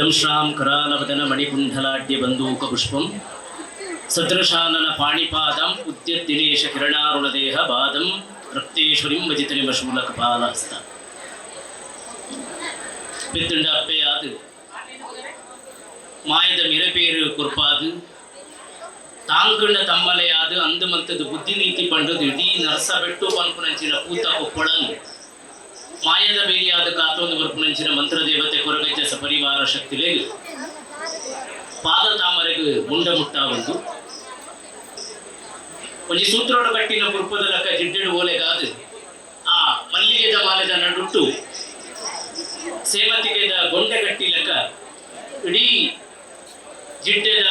ದಂಶ್ರಾಂ ಕರಾಲವದನ ಮಣಿಕುಂಡಲಾಢ್ಯ ಬಂದೂಕಪುಷ್ಪಂ ಸದೃಶಾನನ ಪಾಣಿಪಾದಂ ಉದ್ಯದ್ದಿನೇಶ ಕಿರಣಾರುಣದೇಹ ಬಾದಂ ರಕ್ತೇಶ್ವರಿಂ ಭಜಿತನಿಮಶೂಲಕಪಾಲಹಸ್ತ ಬಿತ್ತುಂಡ ಅಪ್ಪೆಯಾದು ಮಾಯದ ಮಿರಪೇರು ಕುರ್ಪಾದು ತಾಂಕಂಡ ತಮ್ಮಲೆಯಾದು ಅಂದು ಮಂತದ್ದು ಬುದ್ಧಿ ನೀತಿ ಪಂಡದು ಇಡೀ ನರಸ ಬೆಟ್ಟು ಪನ್ಪುನಂಚಿನ ಪೂತ ಕೊಪ್ಪಳನು ಮಾಯದ ಬೇಲಿಯಾದ ಕಾತೊಂದು ಬರ್ಪುನಂಚಿನ ಮಂತ್ರ ದೇವತೆ ಕೊರಗಜ್ಜ ಸಪರಿವಾರ ಶಕ್ತಿಲೆಗು ಪಾದ ತಾಮರೆಗು ಮುಂಡ ಮುಟ್ಟ ಒಂದು ಒಂಜಿ ಸೂತ್ರೋಡು ಕಟ್ಟಿನ ಕುರ್ಪದ ಲಕ್ಕ ಜಿಡ್ಡೆಡು ಓಲೆಗಾದು ಆ ಮಲ್ಲಿಗೆದ ಮಾಲೆದ ನಡುಟ್ಟು ಸೇವತಿಗೆದ ಗೊಂಡೆ ಕಟ್ಟಿ ಲೆಕ್ಕ ಇಡೀ ಜಿಡ್ಡೆದ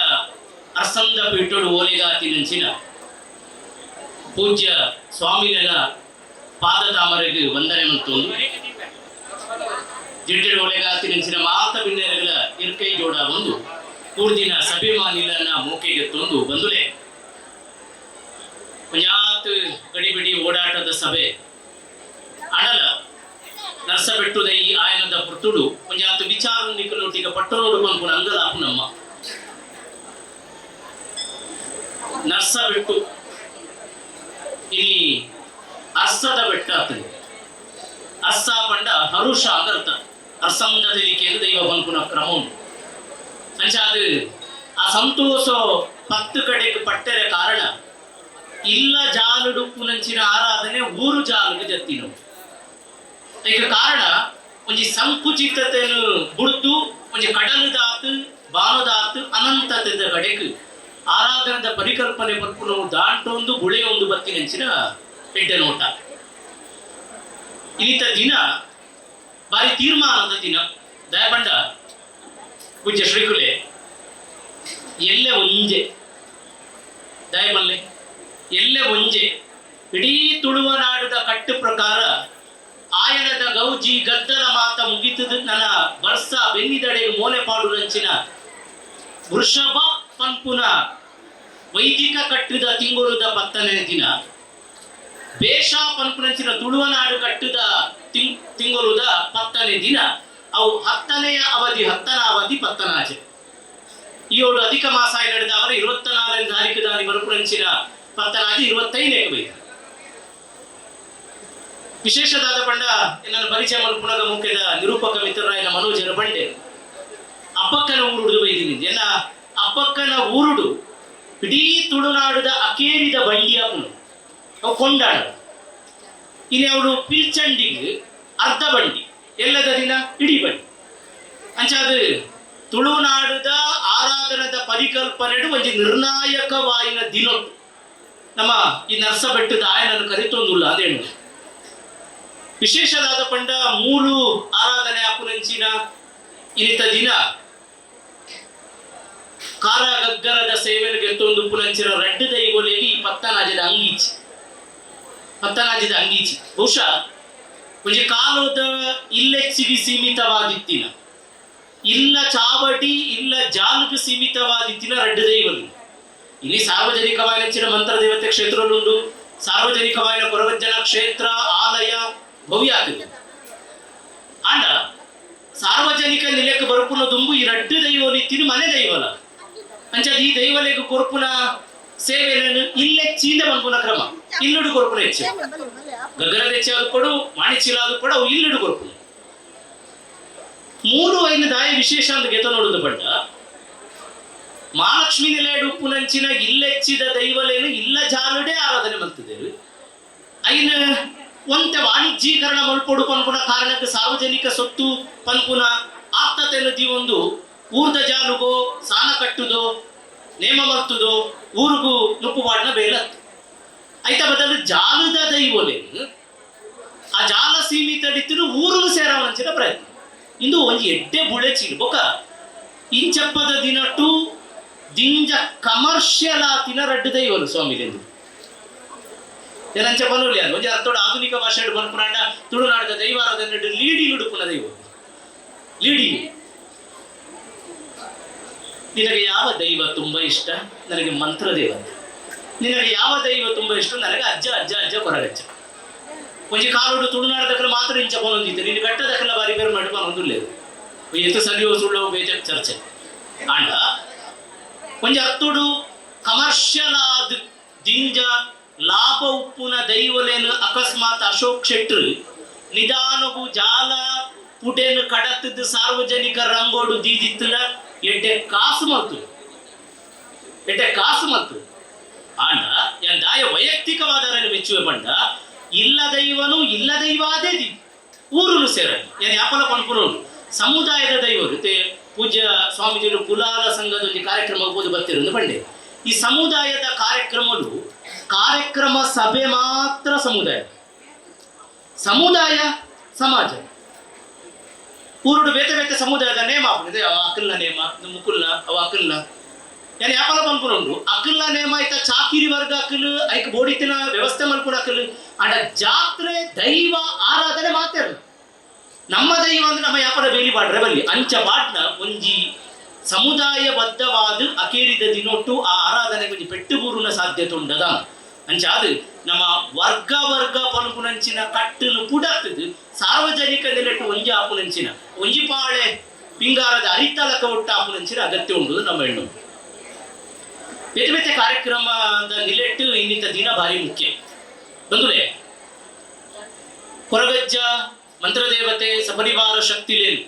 ಅಸಂದ ಪೀಠೋಡು ಓಲೆಗಾತಿ ನಂಚಿನ ಪೂಜ್ಯ ಸ್ವಾಮಿಗಳ ಪಾದ ತಾಮರೆಗೆ ವಂದನೆ ಮಂತೊಂದು ಜಿಡ್ಡೆಡು ಓಲೆಗಾತಿ ನಂಚಿನ ಮಾತ ಬಿನ್ನೆರಗಳ ಇರ್ಕೈ ಜೋಡ ಒಂದು ಕೂರ್ದಿನ ಸಭಿಮಾನಿಲನ ಮೂಕೆಗೆ ತಂದು ಬಂದುಲೆ ಪಂಜಾತ್ ಗಡಿಬಿಡಿ ಓಡಾಟದ ಸಭೆ ಅಣಲ ನರ್ಸಬೆಟ್ಟುದ ಈ ಆಯನದ ಪುರ್ತುಡು ಪಂಜಾತ್ ವಿಚಾರ ನಿಕಲೊಟ್ಟಿಗೆ ಪಟ್ಟಣೋಡು ಪಂಪುನ ಅಂಗಲಾಪು ನಮ್ಮ ನರ್ಸಬೆಟ್ಟು ಇಲ್ಲಿ ಅರ್ಸದ ಬೆಟ್ಟ ಆಗ್ತದೆ ಅರ್ಸ ಪಂಡ ಹರುಷ ಆಗರ್ತ ಅರ್ಸಂದ ತೆಲಿಕೆಯನ್ನು ದೈವ ಪಂಪುನ ಕ್ರಮ ಅಂಚಾದ ಆ ಸಂತೋಷ ಪತ್ತು ಕಡೆಗೆ ಪಟ್ಟರೆ ಕಾರಣ ಇಲ್ಲ ಜಾಲುಡುಪ್ಪು ನಂಚಿನ ಆರಾಧನೆ ಊರು ಜಾಲುಗೆ ಜತ್ತಿನ ಈಗ ಕಾರಣ ಒಂಜಿ ಸಂಕುಚಿತತೆಯನ್ನು ಬುಡ್ದು ಒಂಜಿ ಕಡಲದಾತು ಬಾಣದಾತು ಅನಂತತೆದ ಕಡೆಗೆ ಆರಾಧನದ ಪರಿಕಲ್ಪನೆ ಬರ್ಪು ನಾವು ದಾಂಟೊಂದು ಗುಳೆ ಒಂದು ಬತ್ತಿನಂಚಿನ ಎಡ್ಡೆ ನೋಟ ಇನ್ನಿತ ದಿನ ಬಾರಿ ತೀರ್ಮಾನದ ದಿನ ದಯಬಂಡ ಪೂಜ್ಯ ಶ್ರೀಕುಲೆ ಎಲ್ಲೆ ಒಂಜೆ ದಯಮಲ್ಲೆ ಎಲ್ಲೆ ಒಂಜೆ ಇಡೀ ತುಳುವ ನಾಡದ ಕಟ್ಟು ಪ್ರಕಾರ ಆಯನದ ಗೌಜಿ ಗದ್ದಲ ಮಾತ ಮುಗಿತದ ನನ್ನ ವರ್ಷ ಬೆನ್ನಿದಡೆಗೆ ಮೂಲೆ ಪಾಡುರಂಚಿನ ವೃಷಭ ಪಂಪುನ ವೈದಿಕ ಕಟ್ಟಿದ ತಿಂಗೊರುದ ಪತ್ತನೇ ದಿನ ಬೇಷ ಪಂಪುನಂಚಿನ ತುಳುವನಾಡು ಕಟ್ಟಿದ ತಿಂಗೊರುದ ಪತ್ತನೇ ದಿನ ಅವು ಹತ್ತನೆಯ ಅವಧಿ ಪತ್ತನಾಚೆ ಈ ಏಳು ಅಧಿಕ ಮಾಸ ನಡೆದ ಅವರ 24ನೇ ತಾರೀಕು ಬರುಪುರಂಚಿನ ಪತ್ತನಾಜಿ 25ನೇ ಬೇಕು ವಿಶೇಷದಾದ ಪಂಡ ನನ್ನ ಪರಿಚಯ ಮಲ್ಪುಣಗ ಮುಖ್ಯದ ನಿರೂಪಕ ಮಿತ್ರರಾಯನ ಮನೋಜರ ಬಂಡೆ ಅಪ್ಪಕ್ಕನ ಊರುಡು ಬೈದಿನಿ ಎಲ್ಲ ಅಪ್ಪಕ್ಕನ ಊರುಡು ಇಡೀ ತುಳುನಾಡುದ ಅಕೇರಿದ ಬಂಡಿಯ ಪುಣು ಅವು ಕೊಂಡಾಡ ಇಲ್ಲಿ ಅವಳು ಪಿಲ್ಚಂಡಿಗೆ ಅರ್ಧ ಬಂಡಿ ಎಲ್ಲದ ದಿನ ಇಡೀ ಬಂಡಿ ಅಂಚಾದ ತುಳುನಾಡುದ ಆರಾಧನದ ಪರಿಕಲ್ಪನೆಡು ಒಂದು ನಿರ್ಣಾಯಕವಾಯಿನ ದಿನೊಟ್ಟು ನಮ್ಮ ಈ ನರ್ಸ ಬೆಟ್ಟದ ಆಯನನ್ನು ಕರಿತೊಂದುಲ್ಲ ಅದೇನು ವಿಶೇಷದಾದ ಪಂಡ ಮೂಲು ಆರಾಧನೆ ಅಪುನಂಚಿನ ಇನ್ನಿತ ದಿನ ಕಾರಾಗಗ್ಗರದ ಸೇವೆಗೆ ಎತ್ತೊಂದು ಪುನಂಚಿನ ರಡ್ಡು ದೈವಲೆಗೆ ಈ ಪತ್ತನಾಜದ ಅಂಗೀಚಿ ಬಹುಶಃ ಒಂಜಿ ಕಾಲದ ಇಲ್ಲೆಚ್ಚಿಗೆ ಸೀಮಿತವಾದಿತ್ತಿನ ಇಲ್ಲ ಚಾವಡಿ ಇಲ್ಲ ಜಾಲುಗೆ ಸೀಮಿತವಾದಿತ್ತಿನ ರಡ್ಡು ದೈವಲು ಇಲ್ಲಿ ಸಾರ್ವಜನಿಕವಾಯಿನ ಮಂತ್ರ ದೇವತೆ ಕ್ಷೇತ್ರಗಳುಂಡು ಸಾರ್ವಜನಿಕವಾಯಿನ ಕೊರಗಜ್ಜನ ಕ್ಷೇತ್ರ ಆಲಯ ಭವ್ಯ ಆಗ್ತದೆ ಆಂಡ ಸಾರ್ವಜನಿಕ ನೆಲೆಗೆ ಬರುಪುನ ದುಂಬು ಈ ರಡ್ಡು ದೈವಲಿತ್ತಿನ ಮನೆ ದೈವಲ ಅಂಚದ ಈ ದೈವಲೆಗೆ ಕೊರಪುನ ಸೇವೆಯನ್ನು ಇಲ್ಲೇ ಚೀಲ ಬಂಪುನ ಕ್ರಮ ಇಲ್ಲುಡು ಕೊರಪುನ ಹೆಚ್ಚು ಗಗನದ ಹೆಚ್ಚಾದ ಕೊಡು ಮಾಣಿಚೀಲಾದ ಕೂಡ ಅವು ಇಲ್ಲುಡು ಕೊರಪುನ ಮೂರು ಐನ ದಾಯ ವಿಶೇಷ ಅಂತ ಗೆತ ನೋಡುದು ಪಂಡ ಮಹಾಲಕ್ಷ್ಮಿ ನಿಲಯಡು ಉಪ್ಪುನಂಚಿನ ಇಲ್ಲೆಚ್ಚಿದ ದೈವಲೇನು ಇಲ್ಲ ಜಾಲುಡೆ ಆರಾಧನೆ ಮಾಡ್ತಿದ್ದೇವೆ ಐನ ಒಂತೆ ವಾಣಿಜ್ಯೀಕರಣ ಮಲ್ಪೊಡು ಪನ್ಪುನ ಕಾರಣಕ್ಕೆ ಸಾರ್ವಜನಿಕ ಸೊತ್ತು ಪನ್ಪುನ ಆಪ್ತತೆಯನ್ನು ಒಂದು ಊರ್ದ ಜಾಲುಗೋ ಸಾನ ಕಟ್ಟುದೋ ನೇಮ ಮರ್ತುದೋ ಊರಿಗೂ ನುಪ್ಪು ಮಾಡಿನ ಬೇಲತ್ತು ಐತ ಬದಲು ಜಾಲದ ದೈವಲೇನು ಆ ಜಾಲ ಸೀಮಿತಡಿತ್ತಿರು ಊರು ಸೇರವಂಚಿನ ಪ್ರಯತ್ನ ಇಂದು ಒಂಜಿ ಎಡ್ಡೆ ಬುಳೆ ಚಿಲ್ಬೊಕ ಇಂಚಪ್ಪದ ದಿನಟ್ಟು ದಿಂಜ ಕಮರ್ಷಿಯಲ್ ಆತಿನ ರಡ್ಡು ದೈವಲು ಸ್ವಾಮಿಲೆಂದು ಏನಂಚ ಬನ್ನೋಲಿ ಅದು ಒಂಜಿ ಅರ್ಥೋಡ ಆಧುನಿಕ ಭಾಷೆ ಬನ್ಪುನಾಂಡ ತುಳುನಾಡದ ದೈವಾರಾಧನೆ ಲೀಡಿ ಉಡುಪುನ ದೈವ ಲೀಡಿ ನಿನಗೆ ಯಾವ ದೈವ ತುಂಬಾ ಇಷ್ಟ? ನನಗೆ ಮಂತ್ರ ದೇವ. ನಿನಗೆ ಯಾವ ದೈವ ತುಂಬಾ ಇಷ್ಟ? ನನಗೆ ಅಜ್ಜ ಕೊರಗಜ್ಜ. ಒಂಜಿ ಕಾಲೋಡು ತುಳುನಾಡದಕ್ಕಲ ಮಾತ್ರ ಇಂಚ ಪೊನೊಂದಿತ್ತೆ ನಿನ್ನ ಬೆಟ್ಟದಕ್ಕಲ ಬಾರಿ ಬೇರೆ ಮಾಡಿ ಪನೊಂದುಲ್ಲೇರು ಏತು ಸರಿಯೋ ಸುಳ್ಳು ಬೇಜ ಚರ್ಚೆ ಅಂಡ ಒಂಜಿ ಅತ್ತುಡು ಕಮರ್ಷಿಯಲ್ ಆದ ದಿಂಜ ಲಾಭ ಉಪ್ಪುನ ದೈವಲೇನು ಅಕಸ್ಮಾತ್ ಅಶೋಕ್ ಶೆಟ್ರ್ ನಿಧಾನಗು ಜಾಲ ಪುಟೇನು ಕಡತ್ತದ್ದು ಸಾರ್ವಜನಿಕ ರಂಗೋಡು ದೀದಿತ್ತಲ ಎಡ್ಡೆ ಕಾಸು ಮಲ್ತು ಆಂಡ ಎಂದಾಯ ವೈಯಕ್ತಿಕವಾದರನ್ನು ಮೆಚ್ಚುವೆ ಬಂಡ ಇಲ್ಲ ದೈವನು ಇಲ್ಲ ದೈವಾದೇ ದಿ ಊರುನು ಸೇರಲಿ ಏನು ಯಾಪಲ ಪನ್ಪುನೋಡು ಸಮುದಾಯದ ದೈವರು ಪೂಜ್ಯ ಸ್ವಾಮೀಜಿಗಳು ಕುಲಾಲ ಸಂಘದ ಒಂದು ಕಾರ್ಯಕ್ರಮ ಹೋಗೋದು ಬರ್ತಿರೋದು ಬಂಡೆ ಈ ಸಮುದಾಯದ ಕಾರ್ಯಕ್ರಮ ಸಭೆ ಮಾತ್ರ ಸಮುದಾಯ ಸಮಾಜ ಊರುಡು ಬೇತೆ ಸಮುದಾಯದ ನೇಮ ಆಪುನಿದೆ ಅವ ಅಕ್ಕಲ್ನ ನೇಮ ಮುಕ್ಕುಲ್ನ ಅವ ಅಕ್ಕಲ್ನ ಏನು ಯಾಪಲ ಪನ್ಪುನೋಡು ಅಕ್ಕಲ್ನ ನೇಮ ಆಯ್ತ ಚಾಕಿರಿ ವರ್ಗ ಅಕ್ಕಲು ಐಕ್ ಬೋಡಿತಿನ ವ್ಯವಸ್ಥೆ ಮಲ್ಪುನ ಅಕ್ಕಲು ಅಂಡ ಜಾತ್ರೆ ದೈವ ಆರಾಧನೆ ಮಾತಾಡ ನಮ್ಮ ದೈವ ಅಂದ್ರೆ ನಮ್ಮ ಯಾಪನ ಬೇಲಿ ಬಾಡ್ರೆ ಬಲ್ಲಿ ಅಂಚ ಬಾಟ್ನ ಒಂಜಿ ಸಮುದಾಯಬದ್ಧವಾದ ಅಕೇರಿದ ದಿನೊಟ್ಟು ಆ ಆರಾಧನೆ ಒಂಜಿ ಪೆಟ್ಟುಬೂರುನ ಸಾಧ್ಯತೆ ಉಂಡದ ಅಂಚಾದು ನಮ್ಮ ವರ್ಗ ಪನ್ಪುನಂಚಿನ ಕಟ್ಟಲು ಪುಡತ್ತದು ಸಾರ್ವಜನಿಕ ನೆಲೆಟ್ಟು ಒಂಜಿ ಆಪುನಂಚಿನ ಒಂಜಿ ಪಾಳೆ ಪಿಂಗಾರದ ಅರಿತಲಕ ಒಟ್ಟ ಆಪುನಂಚಿನ ಅಗತ್ಯ ಉಂಡು ನಮ್ಮ ಹೆಣ್ಣು ಬೇತೆ ಕಾರ್ಯಕ್ರಮದ ನಿಲೆಟ್ಟು ಇನ್ನಿತ ದಿನ ಭಾರಿ ಮುಖ್ಯ ಬಂದುಲೆ ಕೊರಗಜ್ಜ ಮಂತ್ರದೇವತೆ ಸಪರಿವಾರ ಶಕ್ತಿಲೇನು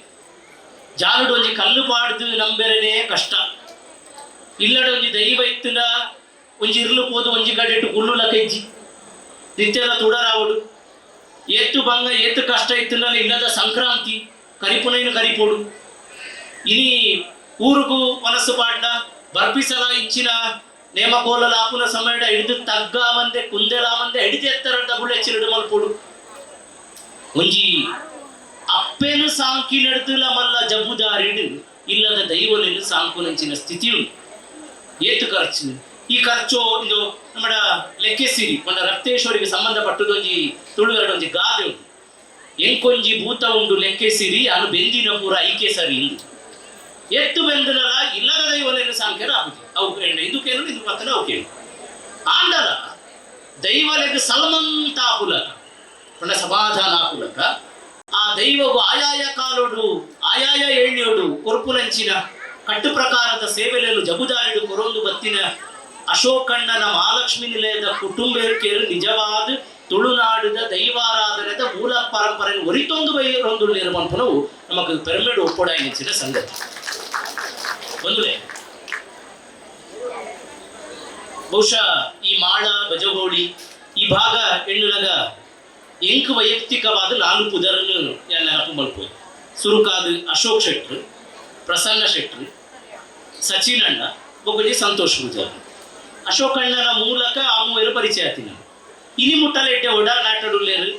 ಜಾಲುಡು ಒಂಜಿ ಕಲ್ಲು ಪಾಡ್ದು ನಂಬೆರನೇ ಕಷ್ಟ ಇಲ್ಲಡ ಒಂಜಿ ದೈವ ಇತ್ತುನ ಒಂಜಿ ಇರ್ಲು ಪೋದು ಒಂಜಿ ಕಡೆಟ್ಟು ಗುಳ್ಳುಲ ಕೆಜ್ಜಿ ನಿತ್ಯದ ತುಡರಾವಡು ಏತ್ತು ಭಂಗ ಏತ್ತು ಕಷ್ಟ ಇತ್ತುನ ಇಲ್ಲದ ಸಂಕ್ರಾಂತಿ ಕರಿಪುನೈನು ಕರಿಪೋಡು ಇನಿ ಊರುಗೂ ಮನಸ್ಸು ಪಾಡ್ನ ಬರ್ಪಿಸಲ ಇಂಚಿನ ನೇಮಕೋಲಲ ಆಪುನ ಸಮಯಡ ಹಿಡಿದು ತಗ್ಗಾವಂದೆ ಕುಂದೆಲಾವಂದೆ ಹಿಡಿದು ಎತ್ತರದ ಬುಳ್ಳೆಚ್ಚಿಲಿಡು ಮಲ್ಪೋಡು ಒಂಜಿ ಅಪ್ಪೇನು ಸಾಂಕಿ ನಡೆದುಲ ಮಲ್ಲ ಜಬುದಾರಿಡು ಇಲ್ಲದ ದೈವಲೇನು ಸಾಂಕುನಂಚಿನ ಸ್ಥಿತಿ ಉಂಟು ಏತು ಖರ್ಚು ಈ ಖರ್ಚು ಇದು ನಮ್ಮ ಲೆಕ್ಕೆಸಿರಿ ಒಂದ ರಕ್ತೇಶ್ವರಿಗೆ ಸಂಬಂಧಪಟ್ಟದೊಂಜಿ ತುಳುವೆರಡೊಂಜಿ ಗಾದೆ ಉಂಟು ಎಂಕೊಂಜಿ ಭೂತ ಉಂಡು ಲೆಕ್ಕೆಸಿರಿ ಅನು ಬೆಂದಿನ ಪೂರ ಐಕೆ ಸರಿ ಇಂದು ಎತ್ತು ಬೆಂದನಲ ಇಲ್ಲದ ದೈವಲೇನು ಸಾಂಖ್ಯರ ಆಗುದು ಅವು ಇದು ಕೇಳು ಇದು ಪಕ್ಕನ ಅವು ಕೇಳು ಆಂಡಲ ದೈವಲೆಗೆ ಸಲ್ಮಂತ ಪುಲಕ ಪಂಡ ಸಮಾಧಾನ ಪುಲಕ ಆ ದೈವವು ಆಯಾಯ ಕಾಲೋಡು ಆಯಾಯ ಏಳ್ಯೋಡು ಕೊರ್ಪುನಂಚಿನ ಕಟ್ಟು ಪ್ರಕಾರದ ಸೇವೆಲೆಯನ್ನು ಜಬುದಾರಿಡು ಕೊರೊಂದು ಬತ್ತಿನ ಅಶೋಕಣ್ಣನ ಮಹಾಲಕ್ಷ್ಮಿ ನಿಲಯದ ಕುಟುಂಬೇರ್ಕೆರು ನಿಜವಾದ ತುಳುನಾಡಿದ ದೈವಾರಾಧನೆದ ಮೂಲ ಪರಂಪರೆಯನ್ನು ಒರಿತೊಂದು ಬೈರೊಂದು ನಿರ್ಮಾಣವು ನಮಗೆ ಪೆರ್ಮೆಡು ಒಪ್ಪೊಡಾಯಿನಿಂಚಿನ ಸಂಗತಿ ಬಂದುಲೆ ಬಹುಶಃ ಈ ಮಾಳ ಬಜಗೋಳಿ ಈ ಭಾಗ ಹೆಣ್ಣುಲಗ ಎಂಕು ವೈಯಕ್ತಿಕವಾದ 4 ಪುದರನ್ನು ನೆನಪು ಮಲ್ಪೋದು ಸುರುಕಾದ ಅಶೋಕ್ ಶೆಟ್ರು ಪ್ರಸನ್ನ ಶೆಟ್ರು ಸಚಿನಣ್ಣ ಬೊಬ್ಬಜಿ ಸಂತೋಷ್ ಪೂಜಾರಿ ಅಶೋಕಣ್ಣನ ಮೂಲಕ ಆ ಮೂವರು ಪರಿಚಯ ಆತೀನಿ ಇನಿ ಮುಟ್ಟಲೆಟ್ಟೆ ಒಡ ನಾಟಡುಲ್ಲೇರು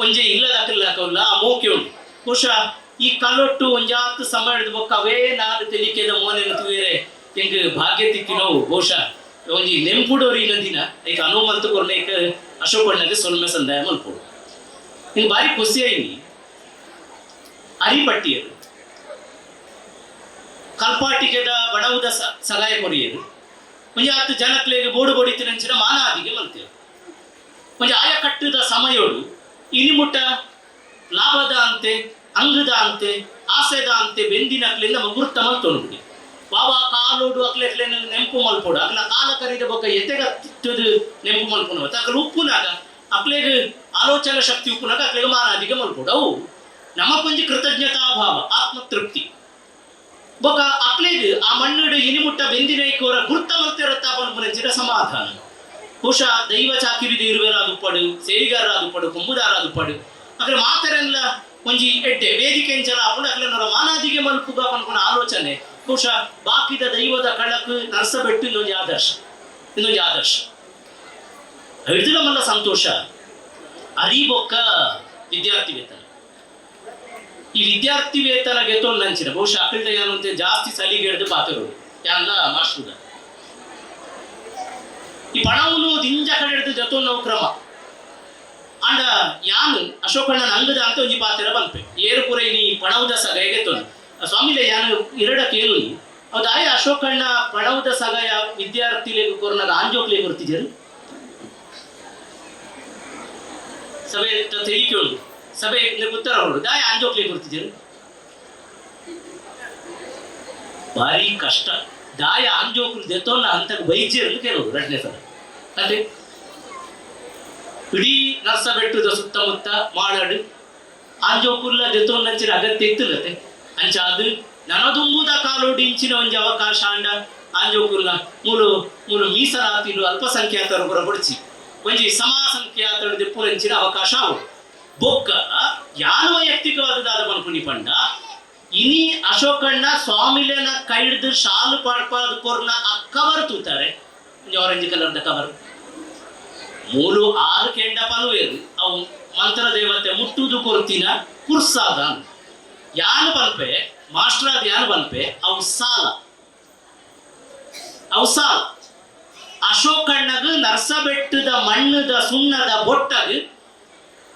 ಒಂಜೆ ಇಲ್ಲದ ಕಲ್ಲಕಲ್ಲ ಆ ಮೋಕೆ ಉಂಟು ಬಹುಶಃ ಈ ಕಲ್ಲೊಟ್ಟು ಒಂಜಾತ್ತು ಸಮಯದ ಬೊಕ್ಕ ಅವೇ ನಾನು ತೆಲಿಕೆದ ಮೋನೆನ ತುವೇರೆ ಎಂಗೆ ಭಾಗ್ಯ ತಿಕ್ಕಿನವು ಬಹುಶಃ ಒಂಜಿ ನೆಂಪುಡೋರಿ ದಿನ ಈಗ ಅನುಮಂತ ಕೊರ್ನೇಕ ಅಶೋಕಣ್ಣಗೆ ಸೊಲ್ಮೆ ಸಂದಾಯ ಮಲ್ಪೋಡು ಹಿಂಗೆ ಭಾರಿ ಖುಷಿ ಆಯ್ನಿ ಅರಿಪಟ್ಟಿಯರು ಕಲ್ಪಾಟಿಕೆದ ಬಡವುದ ಸಗಾಯ ಕೊರಿಯರು ಒಂಜಿ 10 ಜನಕ್ಲೆಗೆ ಬೋಡು ಬಡಿತಿನಂಚಿನ ಮಾನಾದಿಗೆ ಮಲ್ತೇವೆ ಒಂಜಿ ಆಯ ಕಟ್ಟದ ಸಮಯೋಡು ಇನಿಮುಟ್ಟ ಲಾಭದ ಅಂತೆ ಅಂಗದ ಅಂತೆ ಆಸೆದ ಅಂತೆ ಬೆಂದಿನಕ್ಲಿಂದ ಗುರುತ ಮಲ್ತೊಂಡು ಬಾಬಾ ಕಾಲೋಡು ಅಕ್ಲೆಕ್ಲೆ ನೆಂಪು ಮಲ್ಪೋಡು ಅಕ್ಲ ಕಾಲ ಕರಿದ ಬೊಕ್ಕ ಎತೆಗತ್ತದು ನೆಂಪು ಮಲ್ಪುನವ ಅಕ್ಲ ಉಪ್ಪುನಾಗ ಅಕ್ಲೆಗೆ ಆಲೋಚನಾ ಶಕ್ತಿ ಉಪ್ಪುನಾಗ ಅಕ್ಲೆಗೆ ಮಾನಾದಿಗೆ ಮಲ್ಪೋಡು ಅವು ನಮಕೊಂಜಿ ಕೃತಜ್ಞತಾಭಾವ ಆತ್ಮತೃಪ್ತಿ ಬೊಕ್ಕ ಅಕ್ಲೆಗೆ ಆ ಮಣ್ಣುಡು ಇನಿಮುಟ್ಟ ಬೆಂದಿನೈಕೋರ ಗುರುತ ಮಲ್ತಿರತ್ತ ಪನ್ಪುನಂಚಿನ ಸಮಾಧಾನ ಬಹುಶಃ ದೈವ ಚಾಕಿರಿದ ಇರುವೆರಾದುಪ್ಪಡು ಸೇರಿಗಾರರಾದುಪ್ಪಡು ಕೊಂಬುದಾರಾದುಪ್ಪಡು ಅಕ್ಲೆ ಮಾತರೆಲ್ಲ ಒಂಜಿ ಎಡ್ಡೆ ವೇದಿಕೆ ಎಂಚಲ ಅಪ್ಪುಂಡು ಅಕ್ಲೆನವರ ಮಾನಾದಿಗೆ ಮಲ್ಪುಗ ಪನ್ಪುನ ಆಲೋಚನೆ ಬಹುಶಃ ಬಾಕಿದ ದೈವದ ಕಳಕು ನರ್ಸಬೆಟ್ಟು ಇನ್ನೊಂದು ಆದರ್ಶ ಹಿಡಿದಿನ ಮಲ್ಲ ಸಂತೋಷ ಅರಿಬೊಕ್ಕ ವಿದ್ಯಾರ್ಥಿ ವೇತನ ಈ ವಿದ್ಯಾರ್ಥಿ ವೇತನ ಗೆತ್ತೊಂದು ನಂಚಿನ ಬಹುಶಃ ಅಕ್ಲಿದ ಯಾನಂತೆ ಜಾಸ್ತಿ ಸಲಿಗೆ ಹಿಡಿದು ಪಾತ್ರರು ಯಾನ್ಲ ಮಾಸ್ಟರ್ದ ಈ ಪಣವನ್ನು ದಿಂಜ ಕಡೆ ಹಿಡಿದು ಜೊತೊಂದು ನಾವು ಕ್ರಮ ಅಂಡ ಯಾನು ಅಶೋಕಣ್ಣನ ಅಂಗದ ಅಂತ ಒಂಜಿ ಪಾತ್ರ ಬಂಪೆ ಏರು ಪುರ ನೀ ಪಣವುದ ಸಗಾಯ ಗೆತ್ತೊಂದು ಸ್ವಾಮಿಲೆ ಯಾನು ಇರಡ ಕೇಳು ಹೌದು ಆಯ ಅಶೋಕಣ್ಣ ಪಣವುದ ಸಗಾಯ ವಿದ್ಯಾರ್ಥಿಗಳಿಗೆ ಕೊರನಾಗ ಆಂಜೋಕ್ಲೆ ಬರ್ತಿದ್ದರು ಸಭೆ ತೆಲಿಕೆ ಉಂಟು ಸಭೆ ಉತ್ತರ ಹೊರಡು ದಾಯ ಆಂಜೋಕ್ಲೆ ಬರ್ತಿದ್ದರು ಭಾರಿ ಕಷ್ಟ. ದಾಯ ಆಂಜೋಕುಲು ದೆತ್ತೋಲ್ಲ ಅಂತ ಬೈಜೇರು ಕೆಲವರು ರಡ್ನೆ ಸಲ ಅದೇ ಇಡೀ ನರ್ಸ ಬೆಟ್ಟದ ಸುತ್ತಮುತ್ತ ಮಾಳಾಡು ಆಂಜೋಕುಲ್ಲ ದೆತ್ತೋಲ್ಲಂಚಿನ ಅಗತ್ಯ ಇತ್ತುಲತೆ ಅಂಚ ಅದು ನನದುಂಬುದ ಕಾಲೋಡಿ ಇಂಚಿನ ಒಂಜಿ ಅವಕಾಶ ಅಂಡ ಆಂಜೋಕುಲ್ಲ ಮೂಲು ಮೂಲು ಮೀಸಲಾತಿಲು ಅಲ್ಪಸಂಖ್ಯಾತರು ಪುರ ಕೊಡ್ಚಿ ಒಂಜಿ ಸಮಾಸಂಖ್ಯಾತರು ದೆಪ್ಪುನಂಚಿನ ಅವಕಾಶ ಅವು ಬೊಕ್ಕ ಯಾನು ವೈಯಕ್ತಿಕವಾದದಾದ ಮನ್ಪುನಿ ಪಂಡ ಇನಿ ಅಶೋಕಣ್ಣ ಸ್ವಾಮಿಲೆನ ಕೈಡ್ದು ಶಾಲು ಪಾಡ್ಪಾದ ಕೊರ್ನ ಆ ಕವರ್ ತೂತಾರೆ ಆರೆಂಜ್ ಕಲರ್ದ ಕವರ್ ಮೂಲು 6 ಕೆಂಡ ಪಲುವೇರು ಅವು ಮಂತ್ರ ದೇವತೆ ಮುಟ್ಟುದು ಕೊರ್ತಿನ ಕುರ್ಸಾದ ಯಾನು ಬಲ್ಪೆ ಮಾಸ್ಟರ್ ಅದು ಯಾನು ಬಲ್ಪೆ ಅವು ಸಾಲ ಅಶೋಕಣ್ಣಗ ನರ್ಸಬೆಟ್ಟದ ಮಣ್ಣದ ಸುಣ್ಣದ ಬೊಟ್ಟಗ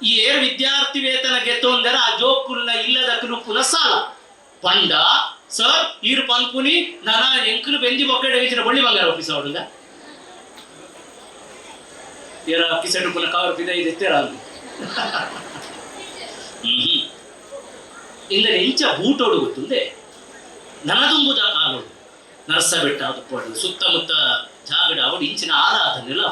ಈ ಏರ್ ವಿದ್ಯಾರ್ಥಿ ವೇತನ ಗೆತ್ತೊಂದರ ಆ ಜೋಕುಲ್ನ ಇಲ್ಲದ ಕುಲುಪುನ ಸಾಲ ಪಂಡ ಸರ್ ಈರು ಪಂಪುನಿ ನಾನ ಎಂಕುಲು ಬೆಂದಿ ಮೊಕ್ಕಡೆ ವೇಚಿನ ಬಳ್ಳಿ ಬಂಗಾರ ಆಫೀಸ್ ಅವಡುಂದ ಏರ ಕಿಸೆಡು ಪುನ ಕವರ್ ಪಿದ ಇದೆತ್ತೇರ ಇಂದ ಎಂಚ ಬೂಟೋಡು ಗೊತ್ತುಂದೆ ನನದುಂಬುದ ಕಾಲೋಡು ನರ್ಸ ಬೆಟ್ಟ ಅದು ಪೋಡು ಸುತ್ತಮುತ್ತ ಜಾಗಡ ಅವಡು ಇಂಚಿನ ಆರಾಧನೆಲ್ಲ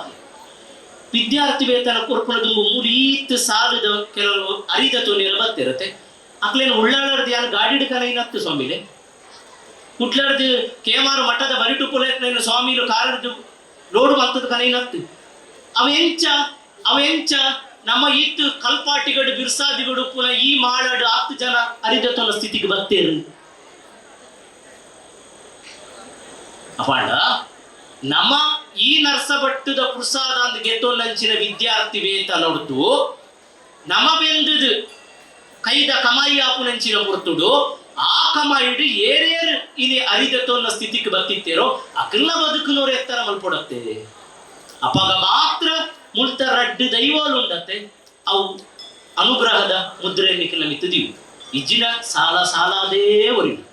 ವಿದ್ಯಾರ್ಥಿ ವೇತನ ಕೊರ್ಪುನ ದುಂಬು ಮೂರೀತ್ ಸಾಲದ ಕೆಲವು ಅರಿದ ತೋನಿಯಲ್ಲ ಬರ್ತಿರತ್ತೆ ಅಕ್ಲೇನು ಉಳ್ಳಾಳರ್ದು ಯಾರು ಗಾಡಿ ಕನೈನತ್ತು ಸ್ವಾಮಿಲೆ ಕುಟ್ಲಾರ್ದು ಕೇಮಾರು ಮಠದ ಬರಿಟು ಪುಲೇಟ್ನ ಸ್ವಾಮಿಲು ಕಾರದ್ದು ಲೋಡು ಮತ್ತದ ಕನೈನತ್ತು ಅವೆಂಚ ನಮ್ಮ ಇತ್ತು ಕಲ್ಪಾಟಿಗಡು ಬಿರ್ಸಾದಿಗಡು ಪುನಃ ಈ ಮಾಡಾಡು 10 ಜನ ಅರಿದತನ ಸ್ಥಿತಿಗೆ ಬರ್ತೇರು ಅಪಾಂಡ ನಮ್ಮ ಈ ನರ್ಸಬಟ್ಟದ ಪ್ರಸಾದ ಅಂದ್ ಗೆತ್ತೊಲ್ಲಂಚಿನ ವಿದ್ಯಾರ್ಥಿ ವೇತನ ನೋಡ್ತು ನಮ್ಮ ಬೆಂದದು ಕೈದ ಕಮಾಯಿ ಆಪುನಂಚಿನ ಪುರ್ತುಡು ಆ ಕಮಾಯಿಡು ಏರೇರು ಇಲ್ಲಿ ಅರಿದತೋನ್ನ ಸ್ಥಿತಿಗೆ ಬರ್ತಿತ್ತೇರೋ ಅಕಲ್ಲ ಬದುಕುನೋರು ಎತ್ತರ ಮಲ್ಪೊಡತ್ತೆ ಅಪಾಗ ಮಾತ್ರ ಮುಳ್ತ ರಡ್ಡು ದೈವಾಲು ಉಂಡತ್ತೆ ಅವು ಅನುಗ್ರಹದ ಮುದ್ರೆ ನಿಖಿಲ ಮಿತ್ತದೀವಿ ಇಜ್ಜಿನ ಸಾಲಾದೇ ಒರಿಡು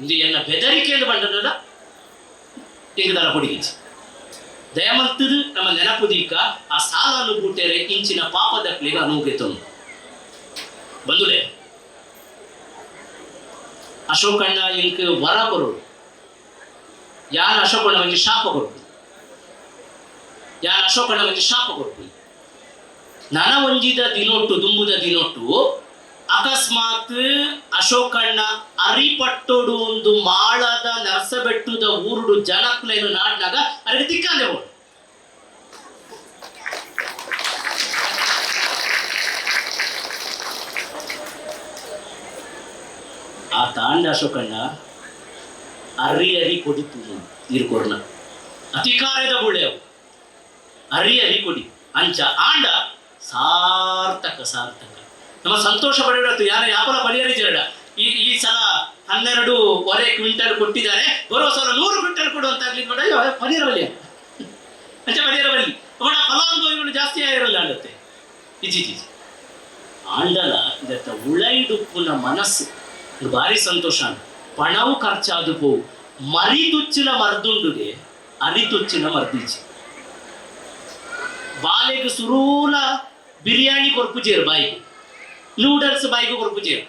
ಇದು ಎನ್ನ ಬೆದರಿಕೆಯನ್ನು ಬಂದದ ತೆಗೆದರ ಕೊಡಿಗಿಚ್ಚಿ ದಯಮಂತದು ನಮ್ಮ ನೆನಪುದೀಕ ಆ ಸಾಲ ಅನುಭೂಟರೆ ಇಂಚಿನ ಪಾಪದಕ್ಲಿಗೆ ಅನುಗೆತನು ಬಂದುಲೆ ಅಶೋಕಣ್ಣ ಇಂಕ್ ವರ ಕೊರೋಡು ಯಾನ ಅಶೋಕಣ್ಣ ಮಂಜಿ ಶಾಪ ಕೊಡ್ತು ನನ ಒಂಜಿದ ದಿನೊಟ್ಟು ದುಂಬುದ ದಿನೊಟ್ಟು ಅಕಸ್ಮಾತ್ ಅಶೋಕಣ್ಣ ಅರಿಪಟ್ಟೋಡು ಒಂದು ಮಾಳದ ನರ್ಸಬೆಟ್ಟುದ ಊರುಡು ಜನಕ್ಲೇನು ನಾಡ್ನಾಗ ಅರಿಗೆ ತಿಕ್ಕಂದೆ ಹೋಡು ಆ ತಾಂಡ ಅಶೋಕಣ್ಣ ಅರಿ ಕೊಡಿತು ಇರ್ಕೊರ್ನ ಅಧಿಕಾರದ ಬುಳೆವು ಅರಿ ಕೊಡಿ ಅಂಚ ಆಂಡ ಸಾರ್ಥಕ ನಮ್ಮ ಸಂತೋಷ ಪಡೆಯತ್ತು ಯಾರ ವ್ಯಾಪಾರ ಪರಿಹರಿಸಿರಡ ಈ ಸಲ 12.5 ಕ್ವಿಂಟಲ್ ಕೊಟ್ಟಿದ್ದಾರೆ ಬರೋ ಸಲ 100 ಕ್ವಿಂಟಲ್ ಕೊಡುವಂತಾಗ್ಲಿ ಪರಿಹರವಲ್ಲಿ ಅಂಚ ಪರಿಹರವಲ್ಲಿ ಅವಳ ಫಲಾನುಭವಿಗಳು ಜಾಸ್ತಿ ಆಗಿರಲ್ಲ ಆಡತ್ತೆ ಇಜಿ ಆಂಡಲ ಇದತ್ತ ಉಳೈಡುಪ್ಪುನ ಮನಸ್ಸು ಭಾರಿ ಸಂತೋಷ ಪಣವು ಖರ್ಚಾದು ಪೋವು ಮರಿದುಚ್ಚಿನ ಮರ್ದುಂಡುಗೆ ಅರಿತುಚ್ಚಿನ ಮರ್ದಿಚ್ಚಿ ಬಾಲೆಗೆ ಸುರೂಲ ಬಿರಿಯಾನಿ ಕೊರ್ಪುಜೇರು ಬಾಯಿಗೆ ನೂಡಲ್ಸ್ ಬಾಯಿಗೆ ಕೊರ್ಪುಜೇರು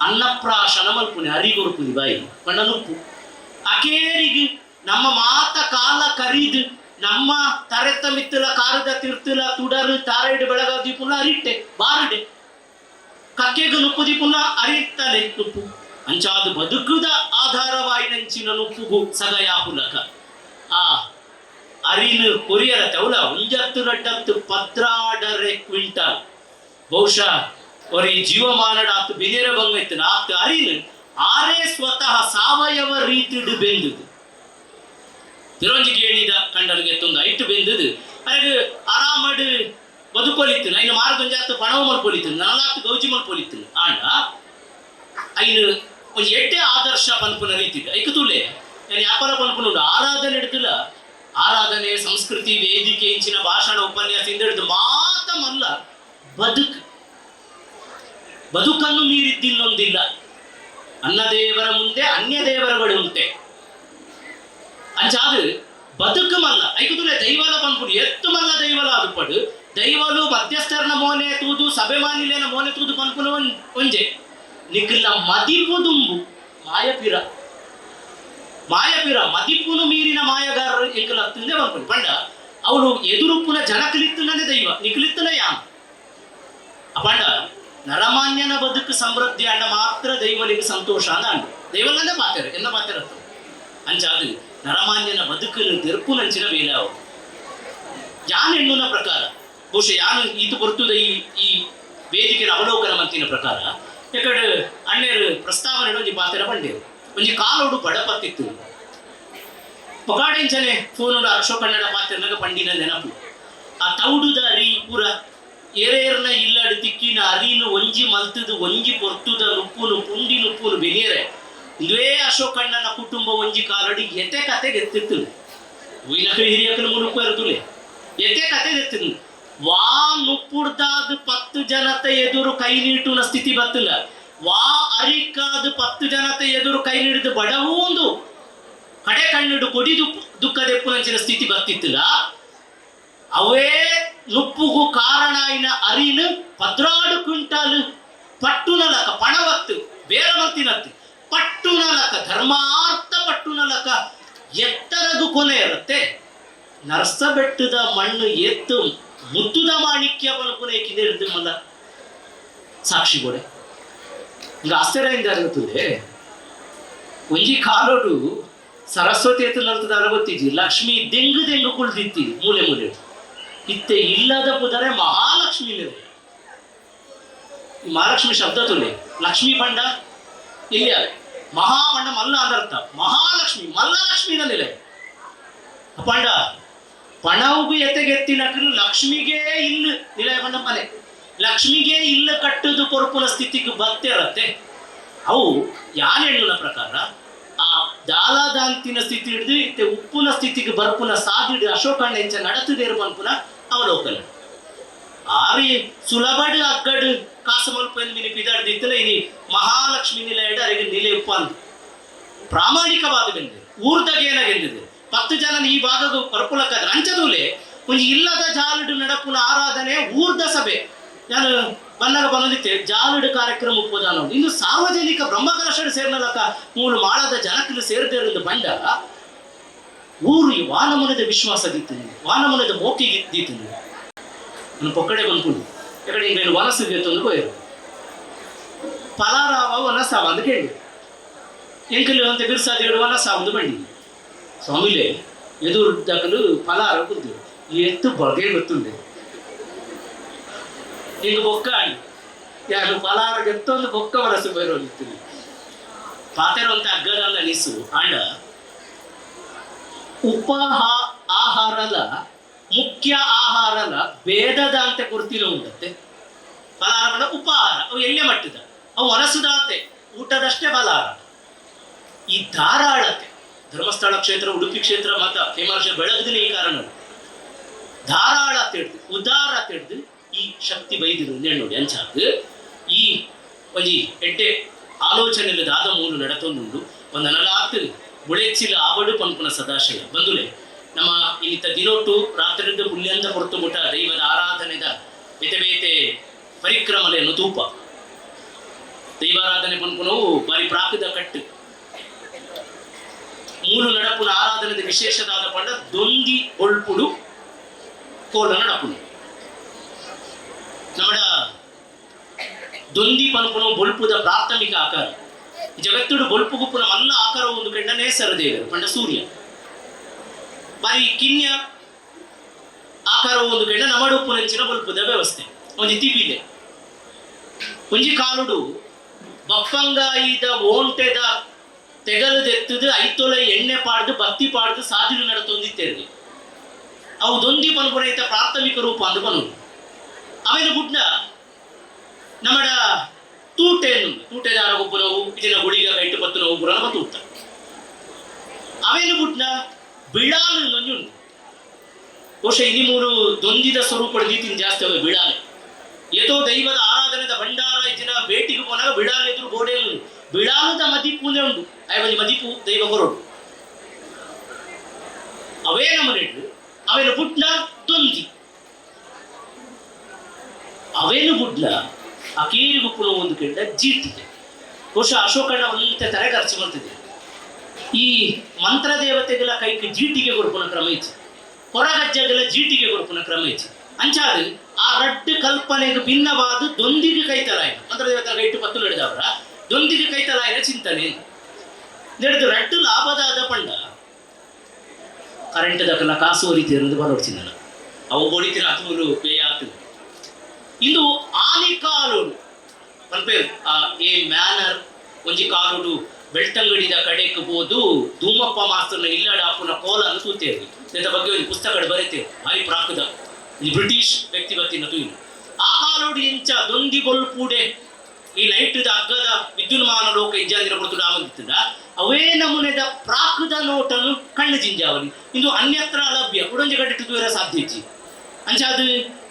ಅನ್ನಪ್ರಾಶನ ಮಲ್ಪುನಿ ಅರಿ ಕೊರ್ಪುನಿ ಬಾಯಿಗೆ ಪಣ್ಣನುಪ್ಪು ಅಕೇರಿಗೆ ನಮ್ಮ ಮಾತ ಕಾಲ ಕರೀದು ನಮ್ಮ ತರೆತ ಮಿತ್ತಲ ಕಾರದ ತಿರ್ತಲ ತುಡರು ತಾರೆಡು ಬೆಳಗಾದಿ ಪುನಃ ಅರಿಟ್ಟೆ ಬಾರಡೆ ಕಕ್ಕೆಗೆ ನುಪ್ಪುದಿ ಪುನಃ ಅರಿತಾನೆ ನುಪ್ಪು ಅಂಚಾದು ಬದುಕುದ ಆಧಾರವಾಯಿನಂಚಿನ ನುಪ್ಪುಗು ಸಗಯಾಪುಲಕ ಆ ಅರಿನು ಕೊರಿಯರ ತೌಲ 1 ಪತ್ರಾಡರೆ ಕ್ವಿಂಟಲ್ ಬಹುಶಃ ಅವರಿ ಜೀವಮಾನಡ ಆತು ಬಿದಿರ ಬಂಗೈತು ಆತು ಅರಿನು ಆರೇ ಸ್ವತಃ ಸಾವಯವ ರೀತಿಡು ಬೆಂದುದು ತಿರುವಂಜಿ ಗೇಣಿದ ಕಂಡಲ್ಗೆ ತೊಂದು ಐಟು ಬೆಂದುದು ಅರೆಗೆ ಆರಾಮಡು ಬದುಕೊಲಿತ್ತು ಐನು ಮಾರ್ಗಂಜಾತು ಪಣವ ಮಲ್ಪೊಲಿತ್ತು 4 ಗೌಜಿ ಮಲ್ಪೊಲಿತ್ತು ಆಂಡ ಐನು ಒಂದು ಎಡ್ಡೆ ಆದರ್ಶ ಪನ್ಪುನ ರೀತಿ ಐಕು ತುಲೆ ವ್ಯಾಪಾರ ಪನ್ಪುನ ಆರಾಧನೆ ಹಿಡಿದಿಲ್ಲ ಆರಾಧನೆ ಸಂಸ್ಕೃತಿ ವೇದಿಕೆ ಇಂಚಿನ ಭಾಷಣ ಉಪನ್ಯಾಸ ಹಿಡಿದು ಮಾತಮಲ್ಲ ಬದುಕನ್ನು ಮೀರಿದ್ದಿಲ್ಲೊಂದಿಲ್ಲ ಅನ್ನದೇವರ ಮುಂದೆ ಅನ್ಯ ದೇವರುಗಳು ಉಂಟೆ ಅಂಚಾದು ಬದುಕು ಮಲ್ಲ ಐಕುದುಲೆ ದೈವಲ ಪನ್ಪುಡು ಎತ್ತು ಮಲ್ಲ ದೈವಲ ಆದುಪಡು ದೈವಲು ಮಧ್ಯಸ್ಥರನ ಮೋನೆ ತೂದು ಸಭೆ ಮಾನಿಲೇನ ಮೋನೆ ತೂದು ಪನ್ಪುನ ಒಂಜೆ ನಿಖಿಲ ಮದಿಪು ದುಂಬು ಮಾಯಪಿರ ಮಾಯಪಿರ ಮದಿಪುನು ಮೀರಿನ ಮಾಯಗಾರರು ಎಂಕಲಾಗ್ತದೆ ಬರ್ಕೊಂಡು ಪಂಡ ಅವಳು ಎದುರುಪ್ಪುನ ಜನಕಲಿತ್ತನೇ ದೈವ ನಿಖಲಿತ್ತನ ಯಾಮ ಅಪಂಡ ನರಮಾನ್ಯನ ಬದುಕು ಸಮೃದ್ಧಿ ಅಂಡ ಮಾತ್ರ ದೈವನಿಗೆ ಸಂತೋಷ ಅಂದ ಅಂಡು ದೈವಲ್ಲೇ ಪಾತ್ರ ಎನ್ನ ಪಾತ್ರತ್ತು ಅಂಚಾದು ನರಮಾನ್ಯನ ಬದುಕನ್ನು ತೆರ್ಪು ನಂಚಿನ ಬೇಲೆ ಅವು ಯಾನ್ ಹೆಣ್ಣುನ ಪ್ರಕಾರ ಬಹುಶಃ ಯಾನು ಈತು ಬರ್ತದ ಈ ವೇದಿಕೆಯ ಅವಲೋಕನ ಮಂತಿನ ಪ್ರಕಾರ ಯಾಕಡೆ ಅಣ್ಣೇರು ಪ್ರಸ್ತಾವನೆ ಒಂಜಿ ಪಾತ್ರ ಬಂಡೇರು ಒಂಜಿ ಕಾಲೋಡು ಬಡಪತ್ತಿತ್ತು ಪೊಗಾಡೆಂಚನೆ ಫೋನೋಡು ಅಶೋಕಣ್ಣನ ಪಾತ್ರನಾಗ ಪಂಡಿನ ನೆನಪು ಆ ತೌಡುದ ಅರಿ ಪೂರ ಎರೇರ್ನ ಇಲ್ಲಡು ತಿಕ್ಕಿನ ಅರಿನು ಒಂಜಿ ಮಲ್ತದು ಒಂಜಿ ಪೊರ್ತುದ ನುಪ್ಪುನು ಪುಂಡಿ ನುಪ್ಪುನು ಬೆನಿಯರೆ ಇದುವೇ ಅಶೋಕಣ್ಣನ ಕುಟುಂಬ ಒಂಜಿ ಕಾಲಡಿ ಎತೆ ಕತೆ ಗೆತ್ತಿತ್ತು ಉಯ್ನಕ ಹಿರಿಯಕನ ಮುನುಕು ಇರುತ್ತಲೆ ಎತೆ ಕತೆ ಗೆತ್ತಿತ್ತು ವಾ ನುಪ್ಪುಡ್ದಾದ 10 ಜನತೆ ಎದುರು ಕೈ ನೀಟುನ ಸ್ಥಿತಿ ಬತ್ತಿಲ್ಲ ವಾ ಅರಿಕಾದ 10 ಜನತೆ ಎದುರು ಕೈ ನೀಡಿದ ಬಡವೂ ಒಂದು ಕಡೆ ಕಣ್ಣಿಡು ಕೊಡಿದು ದುಃಖದೆಪ್ಪುನಂಚಿನ ಸ್ಥಿತಿ ಬರ್ತಿತ್ತಿಲ್ಲ ಅವೇ ನುಪ್ಪುಗೂ ಕಾರಣ ಆಯ್ನ ಅರಿನು 14 ಕ್ವಿಂಟಾಲ್ ಪಟ್ಟುನಲಕ ಪಣವತ್ತು ಬೇರೆ ಮರ್ತಿನತ್ತು ಪಟ್ಟುನಲಕ ಧರ್ಮಾರ್ಥ ಪಟ್ಟುನಲಕ ಎತ್ತರದು ಕೊನೆ ಇರುತ್ತೆ ನರಸ ಬೆಟ್ಟದ ಮಣ್ಣು ಎತ್ತು ಮುತ್ತುದ ಮಾಣಿಕ್ಯ ಬಲಪುನ ಏಕಿದೆ ಹಿಡಿದು ಮಲ್ಲ ಸಾಕ್ಷಿ ಗೋಡೆ ಈಗ ಆಶ್ಚರ್ಯದಿಂದ ಇರುತ್ತದೆ ಒಂಜಿ ಕಾಲೋಡು ಸರಸ್ವತಿ ಎತ್ತು ನಲ್ತದ ಅರವತ್ತಿಜಿ ಲಕ್ಷ್ಮಿ ದೆಂಗು ಕುಳ್ದಿತ್ತಿ ಮೂಲೆ ಮೂಲೆ ಇತ್ತೆ ಇಲ್ಲದ ಪುದರೆ ಮಹಾಲಕ್ಷ್ಮಿ ಮಹಾಲಕ್ಷ್ಮಿ ಶಬ್ದ ತುಲೆ ಲಕ್ಷ್ಮೀ ಪಂಡ ಇಲ್ಲಿ ಮಹಾಪಂಡ ಮಲ್ಲ ಅದರ್ಥ ಮಹಾಲಕ್ಷ್ಮಿ ಮಲ್ಲಲಕ್ಷ್ಮಿನ ನೆಲೆ ಪಂಡ ಪಣವುಗೂ ಎತೆಗೆತ್ತಿನ ಲಕ್ಷ್ಮಿಗೆ ಇಲ್ಲು ನಿಲಯ ಪಂಡ ಮನೆ ಲಕ್ಷ್ಮಿಗೆ ಇಲ್ಲ ಕಟ್ಟುದು ಕೊರಪುನ ಸ್ಥಿತಿಗೆ ಬತ್ತಿರತ್ತೆ ಅವು ಯಾನೆಣ್ಣುನ ಪ್ರಕಾರ ಆ ದಾಲಾದಾಂತಿನ ಸ್ಥಿತಿ ಹಿಡಿದು ಇತ್ತೆ ಉಪ್ಪುನ ಸ್ಥಿತಿಗೆ ಬರ್ಪುನ ಸಾದಿಡು ಅಶೋಕಣ್ಣ ಹೆಂಚ ನಡತದೇರು ಪನ್ಪುನ ಅವಲೋಕನ ಆರಿ ಸುಲಭಡು ಅಗ್ಗಡು ಕಾಸು ಮಲ್ಪ ಎಂದು ಪಿದಾಡ್ದಿತ್ತಲ್ಲ ಇನಿ ಮಹಾಲಕ್ಷ್ಮಿ ನಿಲಯಡ ಅರಿಗೆ ನಿಲೆ ಉಪ್ಪ ಅಂತ ಪ್ರಾಮಾಣಿಕವಾದ ಬೆಂದಿದೆ ಊರ್ದಗೇನಾಗೆಂದಿದೆ 10 ಜನ ಈ ಭಾಗದ ಪರ್ಪುಲಕ್ಕದ ಅಂಚದೂಲೆ ಒಂದು ಇಲ್ಲದ ಜಾಲುಡು ನಡಪುನ ಆರಾಧನೆ ಊರ್ದ ಸಭೆ ನಾನು ಬಂದಾಗ ಬಂದಿತ್ತೆ ಜಾಲುಡು ಕಾರ್ಯಕ್ರಮ ಉಪದಾನ ಇನ್ನು ಸಾರ್ವಜನಿಕ ಬ್ರಹ್ಮಕಲಶಡು ಸೇರ್ನಲಕ ಮೂರು ಮಾಳದ ಜನಕಲು ಸೇರಿದಿருந்து ಬಂಡ ಊರು ವಾನಮನದ ವಿಶ್ವಾಸ ದೀತನು ವಾನಮನದ ಮೋಕಿಗೆ ದೀತನು ನಾನು ಪೊಕ್ಕಡೆ ಬಂದ್ಕೊಂಡು ಯಾಕಡೆ ಇಂಗೇನು ವನಸ್ಸಿಗೆ ತಂದು ಹೋಯರು ಪಲಾರಾವ ವನಸಾವ ಅಂತ ಕೇಳಿ ಎಂಕಲು ಅಂತ ಬಿರ್ಸಾದಿಗಳು ವನಸಾವ ಒಂದು ಬಂಡಿ ಸ್ವಾಮಿಲೆ ಎದುರು ದಾಖಲು ಫಲಾರ ಕುದ್ದು ಎತ್ತು ಬಗೆ ಗೊತ್ತುಂಡೆ ಈಗ ಬೊಕ್ಕ ಆಡಿ ಯಾರು ಫಲಾರ ಎತ್ತೊಂದು ಬೊಕ್ಕ ವರಸು ಬೈರೋಗಿತ್ತು ಪಾತೆರುವಂತ ಅಗ್ಗದಲ್ಲ ನಿಸು ಆಂಡ ಆಹಾರದ ಮುಖ್ಯ ಆಹಾರದ ಭೇದದ ಅಂತ ಗುರುತಿನ ಉಂಟತ್ತೆ ಫಲಾರ ಉಪಹಾರ ಅವು ಎಣ್ಣೆ ಮಟ್ಟದ ಅವು ಹೊರಸುದಾತೆ ಊಟದಷ್ಟೇ ಫಲಾರ ಈ ಧಾರಾಳತೆ ಧರ್ಮಸ್ಥಳ ಕ್ಷೇತ್ರ ಉಡುಪಿ ಕ್ಷೇತ್ರ ಮತ ಫೇಮಸ್ ಬೆಳಗದಿನ ಈ ಕಾರಣ ಧಾರಾಳ ತೆಡ್ದು ಉದಾರ ತೆಡ್ದು ಈ ಶಕ್ತಿ ಬೈದಿರು ನೋಡಿ ಅಂಚಾದ ಈ ಒಂಜಿ ಎಡ್ಡೆ ಆಲೋಚನೆಯಲ್ಲಿ ದಾದ ಮೂಲು ನಡತೊಂದುಂಡು ಒಂದು ನಲಾತು ಬುಳೆಚ್ಚಿಲ ಆಬಡು ಪಂಪುನ ಸದಾಶಯ ಬಂದುಲೆ ನಮ್ಮ ಇನ್ನಿತ್ತ ದಿನೊಟ್ಟು ರಾತ್ರಿದ ಪುಲ್ಯಂದ ಹೊರತುಬಿಟ್ಟ ದೈವದ ಆರಾಧನೆದ ಬೇತೆ ಬೇತೆ ಪರಿಕ್ರಮಲೆಯನ್ನು ತೂಪ ದೈವಾರಾಧನೆ ಪಂಪುನವು ಬಾರಿ ಪ್ರಾಕದ ಕಟ್ಟು ಮೂಲು ನಡಪುನ ಆರಾಧನೆದ ವಿಶೇಷದಾದ ಪಂಡ ದೊಂದಿ ಒಳ್ಪುಡು ಕೋಲ ನಡಪುನು ನಮ್ಮ ದೊಂದಿ ಪಂಪುನ ಬೊಳ್ಪುದ ಪ್ರಾಥಮಿಕ ಆಕಾರ ಜಗತ್ತುಡು ಬೊಳ್ಪು ಗುಪ್ಪುನ ಮಲ್ಲ ಆಕಾರ ಒಂದು ಕಂಡನೇ ಸರದೇವರು ಪಂಡ ಸೂರ್ಯ ಬಾರಿ ಕಿನ್ಯ ಆಕಾರ ಒಂದು ಕಂಡ ನಮಡುಪ್ಪು ನಂಚಿನ ಬೊಳ್ಪುದ ವ್ಯವಸ್ಥೆ ಒಂದು ತಿಬಿಲೆ ಒಂಜಿ ಕಾಲುಡು ಬಪ್ಪಂಗಾಯಿದ ಓಂಟೆದ ತೆಗಲದೆತ್ತದು ಐತೊಲೆ ಎಣ್ಣೆ ಪಾಡ್ದು ಬತ್ತಿ ಪಾಡ್ದು ಸಾದಿಲು ನಡತೊಂದಿತ್ತೇರಿ ಅವು ದೊಂದಿ ಪನ್ಪುನೈತ ಪ್ರಾಥಮಿಕ ರೂಪ ಅಂದು ಬನ್ನು ಅವೇನು ಗುಡ್ಡ ನಮ್ಮಡ ತೂಟೆದಾರ ಒಬ್ಬ ನೋವು ಇದನ್ನ ಗುಡಿಗ ಕೈಟು ಪತ್ತು ನೋವು ಬುರನ ತೂತ ಅವೇನು ಗುಡ್ಡ ಬಿಳಾಲು ನಂಜುಂಟು ಬಹುಶಃ ಇನಿ ಮೂರು ದೊಂದಿದ ಸ್ವರೂಪ ರೀತಿನ ಜಾಸ್ತಿ ಅವೆ ಬಿಳಾಲೆ ಏತೋ ದೈವದ ಆರಾಧನೆದ ಭಂಡಾರ ಇದನ್ನ ಬೇಟಿಗೆ ಹೋದಾಗ ಬಿಳಾಲೆ ಎದುರು ಗೋಡೆಯಲ್ಲಿ ಬಿಳಾಲದ ಮದಿಪೂನೆ ಉಂಟು ಅಯ್ಯ ಮದಿಪು ದೈವ ಹೊರಡು ಅವೇ ನಮ್ಮನೆಡು ಅವೇನು ಬುಡ್ಲ ದೊಂದಿ ಅವೇನು ಬುಡ್ಲ ಅಕೇರಿ ಗುಪ್ಪುನ ಒಂದು ಕೆಂಡ ಜೀಟಿದೆ ಬಹುಶಃ ಅಶೋಕಣ್ಣ ಒಂದೇ ತಲೆ ಖರ್ಚು ಮಾಡ್ತಿದೆ ಈ ಮಂತ್ರ ದೇವತೆಗಳ ಕೈಗೆ ಜೀಟಿಗೆ ಕೊಡ್ಪುನ ಕ್ರಮ ಇಚ್ಚಿ, ಹೊರಗಜ್ಜಗಳ ಜೀಟಿಗೆ ಕೊಡ್ಪುನ ಕ್ರಮ ಇಚ್ಚಿ ಅಂಚಾದು ಆ ರಡ್ಡು ಕಲ್ಪನೆಗೆ ಭಿನ್ನವಾದ ದೊಂದಿಗೆ ಕೈತಲಾಯಿನ ಮಂತ್ರ ದೇವತೆ ಕೈಟು ಪತ್ತು ನಡೆದವರ ದೊಂದಿಗೆ ಕೈತಲಾಯಿನ ಚಿಂತನೆ ನಡೆದು ರಡ್ಡು ಲಾಭದಾದ ಪಂಡ ಕರೆಂಟ್ ದಕ್ಕಲ್ಲ ಕಾಸು ಹೊರಿತಿ ಅನ್ನೋದು ಬರೋಡ್ಸಿದ್ದಲ್ಲ ಅವು ಹೊಡಿತೀರ ಹತ್ತು ಬೇಯ ಆಗ್ತದೆ. ಇದು ಆನಿ ಕಾಲೋಡು ಪನ್ಪೇರು ಏ ಮ್ಯಾನರ್ ಒಂಜಿ ಕಾಲೋಡು ಬೆಳ್ತಂಗಡಿದ ಕಡೆಗೆ ಹೋದು ಧೂಮಪ್ಪ ಮಾಸ್ತರ್ನ ಇಲ್ಲಡ ಅಪ್ಪನ ಕೋಲನ್ನು ತೂತೇವೆ ಇದರ ಬಗ್ಗೆ ಒಂದು ಪುಸ್ತಕ ಬರೀತೇವೆ ಭಾರಿ ಪ್ರಾಕೃತ ಈ ಬ್ರಿಟಿಷ್ ವ್ಯಕ್ತಿಗತಿನ ತೂಯಿನ ಆ ಕಾಲೋಡು ಎಂಚ ದೊಂದಿ ಪೂಡೆ ಈ ಲೈಟ್ದ ಅಗ್ಗದ ವಿದ್ಯುನ್ಮಾನ ಲೋಕ ಇಜ್ಜಾಂದಿನ ಕೊಡ್ತು ಆವಂದಿತ್ತದ ಅವೇ ನಮೂನೆದ ಪ್ರಾಕೃತ ನೋಟನ್ನು ಕಣ್ಣು ಜಿಂಜಾವಲಿ ಇದು ಅನ್ಯತ್ರ ಲಭ್ಯ ಉಡಂಜಿ ಕಟ್ಟಿಟ್ಟು ತೂರ ಸಾಧ್ಯ ಇಜ್ಜಿ ಅಂಚಾದು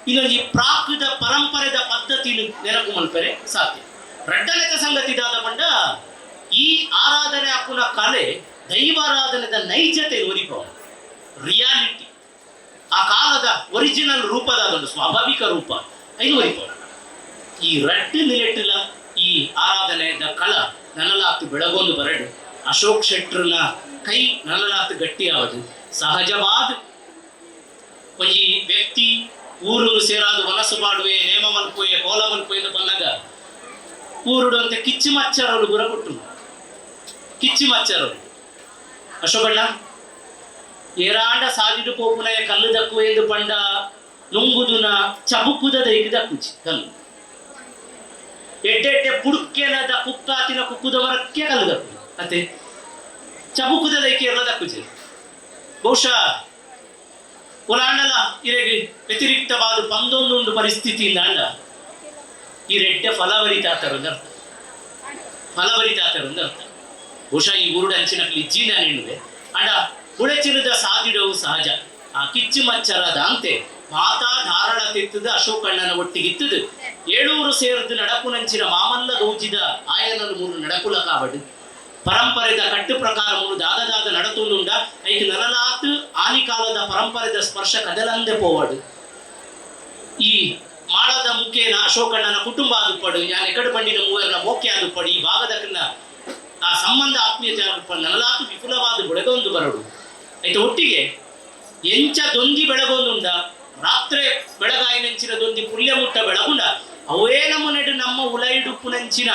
ಇನ್ನೊಂದು ಪ್ರಾಕೃತ ಪರಂಪರೆದ ಪದ್ಧತಿ ನೆನಪು ಮಲ್ಪರೆ ಸಾಧ್ಯ ರಡ್ಡಲೆತ ಸಂಗತಿದಾದ ಪಂಡ ಈ ಆರಾಧನೆ ಅಪ್ಪನ ಕಲೆ ದೈವಾರಾಧನೆದ ನೈಜತೆ ಒರಿಪ ರಿಯಾಲಿಟಿ ಆ ಕಾಲದ ಒರಿಜಿನಲ್ ರೂಪದ ಸ್ವಾಭಾವಿಕ ರೂಪ ಐದು ಒರಿಪ ಈ ರಡ್ಡು ನಿಲೆಟ್ಟಿಲ್ಲ ಈ ಆರಾಧನೆದ ಕಲ ನನಲಾತು ಬೆಳಗೊಂದು ಬರಡು ಅಶೋಕ್ ಶೆಟ್ರನ ಕೈ ನನಲಾತು ಗಟ್ಟಿಯಾವದು ಸಹಜವಾದ ಒಂಜಿ ವ್ಯಕ್ತಿ ಊರು ಸೇರಾದು ಮನಸ್ಸು ಮಾಡುವೆ ನೇಮ ಮಲ್ಪುವೆ ಕೋಲ ಮಲ್ಪುವೆ ಎಂದು ಬಂದಾಗ ಊರುಡು ಅಂತ ಕಿಚ್ಚು ಮಚ್ಚರವರು ಗುರ ಕೊಟ್ಟು ಕಿಚ್ಚು ಮಚ್ಚರವರು ಅಶೋಕಣ್ಣ ಏರಾಂಡ ಸಾದಿಡು ಪೋಪುನ ಕಲ್ಲು ದಕ್ಕುವೆ ಎಂದು ಪಂಡ ನುಂಗುದುನ ಚಬುಕುದ ದೈಗೆ ದಕ್ಕುಚಿ ಕಲ್ಲು ಎಡ್ಡೆಡ್ಡೆ ಪುಡುಕೆನದ ಕುಕ್ಕಾತಿನ ಕುಕ್ಕುದ ಮರಕ್ಕೆ ಕಲ್ಲು ದಕ್ಕು ಮತ್ತೆ ಚಬುಕುದ ದೈಕೆ ಎಲ್ಲ ದಕ್ಕುಚಿ ಬಹುಶಃ ಒಲಾಂಡಲ ಇರೆಗೆ ವ್ಯತಿರಿಕ್ತವಾದ ಪಂದೊಂದು ಪರಿಸ್ಥಿತಿಯಿಂದ ಅಂಡ ಈ ರೆಡ್ಡೆ ಫಲವರಿತಾತರೊಂದು ಅರ್ಥ ಫಲವರಿತಾತರೊಂದು ಅರ್ಥ ಬಹುಶಃ ಈ ಊರುಡ ಅಂಚಿನಕ್ಲಿ ಇಜ್ಜಿನ ನೆಣ್ಣುವೆ ಅಂಡ ಹುಳೆಚಿರದ ಸಾದಿಡವು ಸಹಜ ಆ ಕಿಚ್ಚು ಮಚ್ಚರದ ಅಂತೆ ಮಾತಾ ಧಾರಣ ತೆತ್ತದ ಅಶೋಕಣ್ಣನ ಒಟ್ಟಿಗಿತ್ತದು 7 ಸೇರಿದ ನಡಪುನಂಚಿನ ಮಾಮಲ್ಲ ಗೌಜಿದ ಆಯನಲು 3 ನಡಪುಲ ಕಾವಡು ಪರಂಪರೆದ ಕಟ್ಟು ಪ್ರಕಾರ ಮೂರು ದಾದ ನಡತುಂಡುಂಡ ಐಕ್ ನಲಲಾತ್ ಆನಿ ಕಾಲದ ಪರಂಪರೆದ ಸ್ಪರ್ಶ ಕದಲಂದೆ ಪೋವಡು ಈ ಮಾಳದ ಮುಖೇನ ಅಶೋಕಣ್ಣನ ಕುಟುಂಬ ಆದುಪಡು ಯಾನ್ ಎಕಡು ಬಂಡಿನ ಮೂವರನ ಮೋಕೆ ಆದುಪಡು ಈ ಭಾಗದಕ್ಕನ್ನ ಆ ಸಂಬಂಧ ಆತ್ಮೀಯತೆ ಆದುಪಡು ನಲಲಾತು ವಿಪುಲವಾದ ಬೆಳಗೊಂದು ಬರಡು ಐತೆ ಒಟ್ಟಿಗೆ ಎಂಚ ದೊಂದಿ ಬೆಳಗೊಂದುಂಡ ರಾತ್ರಿ ಬೆಳಗಾಯಿನಂಚಿನ ದೊಂದಿ ಪುಲ್ಯ ಮುಟ್ಟ ಬೆಳಗುಂಡ ಅವೇ ನಮ್ಮನೆಡು ನಮ್ಮ ಉಲೈಡುಪ್ಪುನಂಚಿನ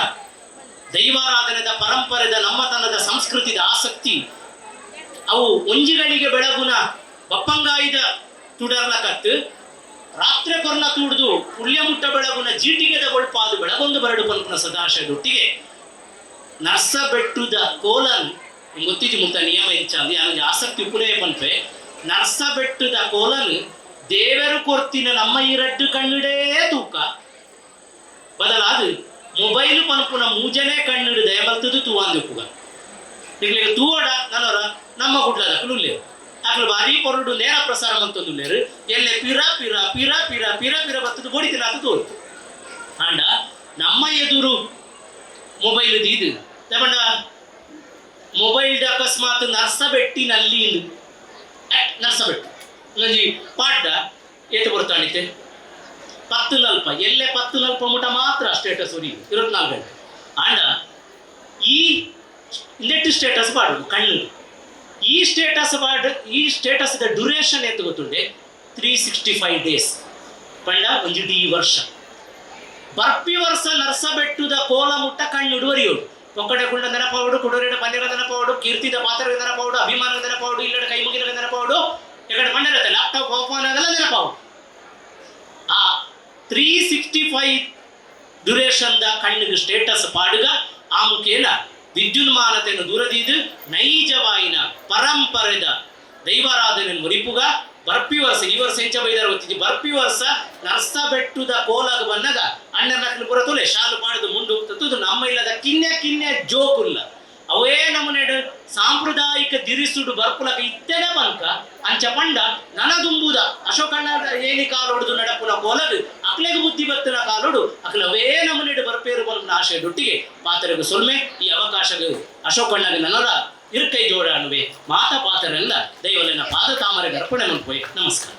ದೈವಾರಾಧನೆದ ಪರಂಪರೆದ ನಮ್ಮತನದ ಸಂಸ್ಕೃತಿದ ಆಸಕ್ತಿ ಅವು ಒಂಜಿಗಳಿಗೆ ಬೆಳಗುನ ಬಪ್ಪಂಗಾಯಿದ ತುಡರ್ಲ ಕತ್ತು ರಾತ್ರಿ ಕೊರ್ನ ತುಡ್ದು ಪುಲ್ಯ ಮುಟ್ಟ ಬೆಳಗುನ ಜೀಟಿಗೆದ ಗೊಳ್ಪಾದು ಬೆಳಗೊಂದು ಬರಡು ಪಂಪನ ಸದಾಶಯದೊಟ್ಟಿಗೆ ನರ್ಸ ಬೆಟ್ಟುದ ಕೋಲನ್ ಗೊತ್ತಿದ್ದು ಮುತ್ತ ನಿಯಮ ಹೆಚ್ಚಾಂದಿ ಅವನಿಗೆ ಆಸಕ್ತಿ ಉಪುಲೇ ಪಂಪೆ ನರ್ಸ ಬೆಟ್ಟುದ ಕೋಲನ್ ದೇವರು ಕೊರ್ತಿನ ನಮ್ಮ ಈ ರಡ್ಡು ಕಣ್ಣಿಡೇ ತೂಕ ಬದಲಾದು ಮೊಬೈಲ್ ಪನ್ಪುನ ಮೂಜನೆ ಕಣ್ಣಿಡು ದಯಬಲ್ತದು ತೂವಾಂದಿಪ್ಪುಗ ಈಗ ತೂವಡ ನನರ ನಮ್ಮ ಗುಡ್ಲದ ಕುಳುಲ್ಲೇರು ಆಕಲು ಬಾರಿ ಪೊರಡು ನೇರ ಪ್ರಸಾರ ಮಂತೊಂದುಲ್ಲೇರು ಎಲ್ಲೆ ಪಿರ ಪಿರ ಪಿರ ಪಿರ ಪಿರ ಪಿರ ಬತ್ತದು ಬೋಡಿತಿಲ್ಲ ಅದು ತೋರ್ತು ಆಂಡ ನಮ್ಮ ಎದುರು ಮೊಬೈಲ್ ಇದು ತಗೊಂಡ ಮೊಬೈಲ್ ಅಕಸ್ಮಾತ್ ನರ್ಸಬೆಟ್ಟಿನಲ್ಲಿ ನರ್ಸಬೆಟ್ಟು ಇಲ್ಲೊಂಜಿ ಪಾಡ್ಡ ಏತು ಬರ್ತಾಣಿತೆ 10 ನಲ್ಪ ಎಲ್ಲೆ 10 ನಲ್ಪ ಮುಟ ಮಾತ್ರ ಸ್ಟೇಟಸ್ ಹೊಡಿ 24 ಗಂಟೆ ಆಂಡ ಈ ನೆಟ್ ಸ್ಟೇಟಸ್ ಪಾಡುದು ಕಣ್ಣು ಈ ಸ್ಟೇಟಸ್ ಡ್ಯೂರೇಷನ್ ಎತ್ತು ಗೊತ್ತುಂಡೆ 365 ಡೇಸ್ ಪಂಡ ಒಂಜಿಡಿ ವರ್ಷ ಬರ್ಪಿ ವರ್ಷ ನರ್ಸಬೆಟ್ಟುದ ಕೋಲ ಮುಟ್ಟ ಕಣ್ಣುಡು ಒರಿಯೋಡು ಒಕ್ಕಡೆ ಕುಂಡ ನೆನಪವಡು ಕುಡೂರಿನ ಪನ್ನೆರ ನೆನಪವಡು ಕೀರ್ತಿದ ಪಾತ್ರ ನೆನಪವಡು ಅಭಿಮಾನದ ನೆನಪವಡು ಇಲ್ಲಡೆ ಕೈ ಮುಗಿದ ನೆನಪವಡು ಎಕಡೆ ಪಂಡರತ್ತೆ ಲ್ಯಾಪ್ಟಾಪ್ ಫೋನ್ ಅದೆಲ್ಲ ನೆನಪವಡು ಆ 365 ಡ್ಯೂರೇಷನ್ದ ಕಣ್ಣಿಗೆ ಸ್ಟೇಟಸ್ ಪಾಡುಗ ಆ ಮುಖೇನ ವಿದ್ಯುನ್ಮಾನತೆಯನ್ನು ದೂರದೀದು ನೈಜವಾಯಿನ ಪರಂಪರೆದ ದೈವಾರಾಧನೆ ಮುರಿಪುಗ ಬರ್ಪಿ ವರ್ಷ ಈ ವರ್ಷ ಹೆಂಚ ಬೈದಾರ ಗೊತ್ತಿದ್ದು ಬರ್ಪಿ ವರ್ಷ ನರ್ಸ ಬೆಟ್ಟುದ ಕೋಲಾಗ ಬಂದಾಗ ಅಣ್ಣನ ನಕ್ಲು ಪುರ ತೊಲೆ ಶಾಲು ಪಾಡುದು ಮುಂಡು ತತ್ತುದು ನಮ್ಮ ಇಲ್ಲದ ಕಿನ್ನೆ ಜೋಕುಲ್ಲ ಅವೇ ನಮ್ಮನೆಡು ಸಾಂಪ್ರದಾಯಿಕ ದಿರಿಸುಡು ಬರ್ಪುಲಕ ಇತ್ತೇನೆ ಬಂಕ ಅಂಚ ಪಂಡ ನನದುಂಬುದ ಅಶೋಕಣ್ಣ ಏನಿ ಕಾಲೊಡ್ದು ನಡಪುನ ಕೋಲದು ಅಕ್ಲೆಗೆ ಬುದ್ಧಿ ಬತ್ತನ ಕಾಲೊಡು ಅಕ್ಲೆ ಅವೇ ನಮ್ಮನೆಡು ಬರ್ಪೇರು ಬಂದ ಆಶಯದೊಟ್ಟಿಗೆ ಪಾತ್ರೆಗೆ ಸೊಲ್ಮೆ ಈ ಅವಕಾಶಗಳು ಅಶೋಕಣ್ಣಗೆ ನನರ ಇರ್ಕೈ ಜೋಡ ಅನ್ನುವೆ ಮಾತ ಪಾತ್ರರೆಲ್ಲ ದೈವಲಿನ ಪಾದ ತಾಮರೆಗೆ ಅರ್ಪಣೆ ಮಾಡ್ಕೋಯ್ ನಮಸ್ಕಾರ.